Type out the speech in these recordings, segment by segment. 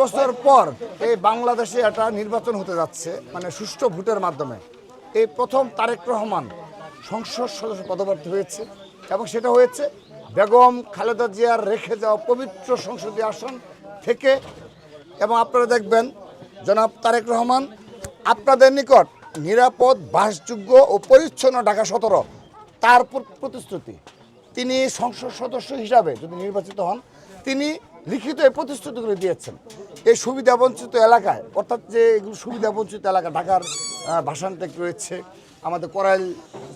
বছর পর এই বাংলাদেশে একটা নির্বাচন হতে যাচ্ছে, মানে সুষ্ঠু ভোটের মাধ্যমে। এই প্রথম তারেক রহমান সংসদ সদস্য পদপ্রার্থী হয়েছে এবং সেটা হয়েছে বেগম খালেদা জিয়ার রেখে যাওয়া পবিত্র সংসদীয় আসন থেকে। এবং আপনারা দেখবেন জনাব তারেক রহমান আপনাদের নিকট নিরাপদ, বাসযোগ্য ও পরিচ্ছন্ন ঢাকা 17 তার প্রতিশ্রুতি। তিনি সংসদ সদস্য হিসাবে যদি নির্বাচিত হন, তিনি লিখিত এই প্রতিশ্রুতিগুলো দিয়েছেন। এই সুবিধাবঞ্চিত এলাকায়, অর্থাৎ যে এগুলো সুবিধাবঞ্চিত এলাকা, ঢাকার ভাসানটেক রয়েছে, আমাদের করাইল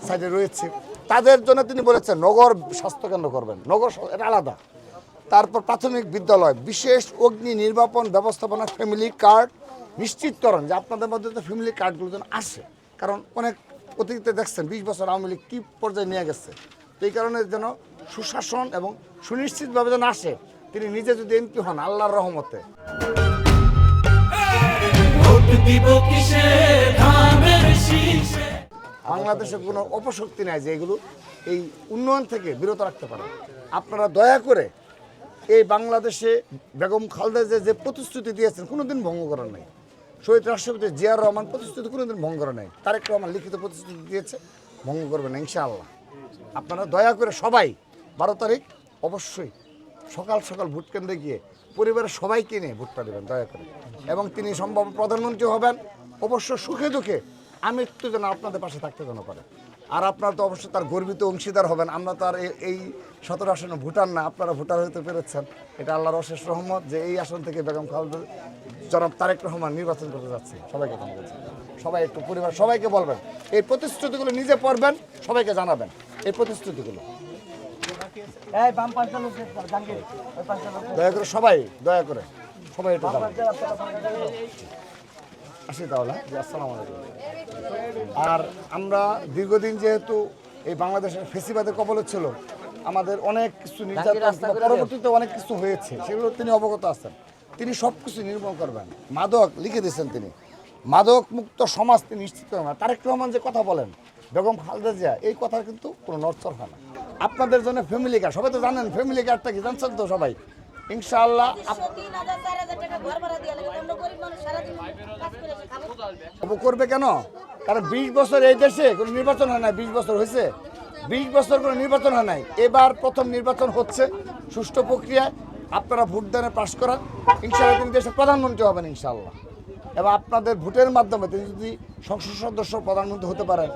সাইডে রয়েছে, তাদের জন্য তিনি বলেছেন নগর স্বাস্থ্যকেন্দ্র করবেন, নগর এটা আলাদা। তারপর প্রাথমিক বিদ্যালয়, বিশেষ অগ্নি নির্বাপন ব্যবস্থাপনা, ফ্যামিলি কার্ড নিশ্চিত করেন যে আপনাদের মধ্যে তো ফ্যামিলি কার্ডগুলো যেন আসে। কারণ অনেক অতীতে দেখছেন 20 বছর আওয়ামী লীগ কী পর্যায়ে নিয়ে গেছে। তো এই কারণে যেন সুশাসন এবং সুনিশ্চিতভাবে যেন আসে। তিনি নিজে যদি এমপি হন আল্লাহর রহমতে, বাংলাদেশে কোনো অপশক্তি নাই যে এগুলো এই উন্নয়ন থেকে বিরত রাখতে পারে। আপনারা দয়া করে এই বাংলাদেশে বেগম খালেদা জিয়া যে প্রতিশ্রুতি দিয়েছেন কোনোদিন ভঙ্গ করার নাই। শহীদ রাষ্ট্রপতি জিয়াউর রহমান প্রতিশ্রুতি কোনোদিন ভঙ্গ করা নাই। তারেক রহমান লিখিত প্রতিশ্রুতি দিয়েছে, ভঙ্গ করবে না ইনশাআল্লাহ। আপনারা দয়া করে সবাই 12 তারিখ অবশ্যই সকাল সকাল ভোট কেন্দ্রে গিয়ে পরিবারের সবাইকে নিয়ে ভোটটা দেবেন দয়া করে। এবং তিনি সম্ভব প্রধানমন্ত্রী হবেন, অবশ্য সুখে দুঃখে আমৃত্যু যেন আপনাদের পাশে থাকতে যেন পারে। আর আপনারা তো অবশ্যই তার গর্বিত অংশীদার হবেন। আমরা তো আর এই 17 আসনে ভোটার না, আপনারা ভোটার হতে পেরেছেন। এটা আল্লাহর অশেষ রহমত যে এই আসন থেকে বেগম খালেদা জনাব তারেক রহমান নির্বাচন করতে যাচ্ছে। সবাইকে ধন্যবাদ। সবাই একটু পরিবার সবাইকে বলবেন, এই প্রতিশ্রুতিগুলো নিজে পড়বেন, সবাইকে জানাবেন এই প্রতিশ্রুতিগুলো। দয়া করে সবাই একটু আসি তাহলে। আসসালামু আলাইকুম। আর আমরা দীর্ঘদিন যেহেতু এই বাংলাদেশের ফেসিবাদের কবলে ছিল, আমাদের অনেক কিছু নির্যাতন, পরবর্তীতে অনেক কিছু হয়েছে, সেগুলো তিনি অবগত আছেন। তিনি সব কিছু নির্মূল করবেন। মাদক লিখে দিয়েছেন তিনি, মাদক মুক্ত সমাজ তিনি নিশ্চিত করবেন। তারেক রহমান যে কথা বলেন বেগম খালেদা জিয়া, এই কথার কিন্তু কোনো নড়চড় হয় না। আপনাদের জন্য ফ্যামিলি কার্ড, সবাই তো জানেন ফ্যামিলি কার্ডটা কি জানছেন তো সবাই ইনশাআল্লাহ। করবে কেন? কারণ 20 বছর এই দেশে কোনো নির্বাচন হয় না। 20 বছর হয়েছে, 20 বছর কোনো নির্বাচন হয় নাই। এবার প্রথম নির্বাচন হচ্ছে সুষ্ঠু প্রক্রিয়ায়। আপনারা ভোট দানে পাশ করান, ইনশাআল্লাহ তিনি দেশের প্রধানমন্ত্রী হবেন ইনশাআল্লাহ। এবং আপনাদের ভোটের মাধ্যমে তিনি যদি সংসদ সদস্য প্রধানমন্ত্রী হতে পারেন,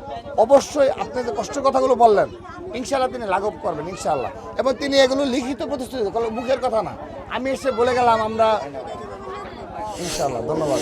অবশ্যই আপনি যে কষ্টের কথাগুলো বললেন ইনশাআল্লাহ তিনি লাঘব করবেন ইনশাআল্লাহ। এবং তিনি এগুলো লিখিত প্রতিশ্রুতি, মুখের কথা না, আমি এসে বলে গেলাম আমরা ইনশাআল্লাহ। ধন্যবাদ।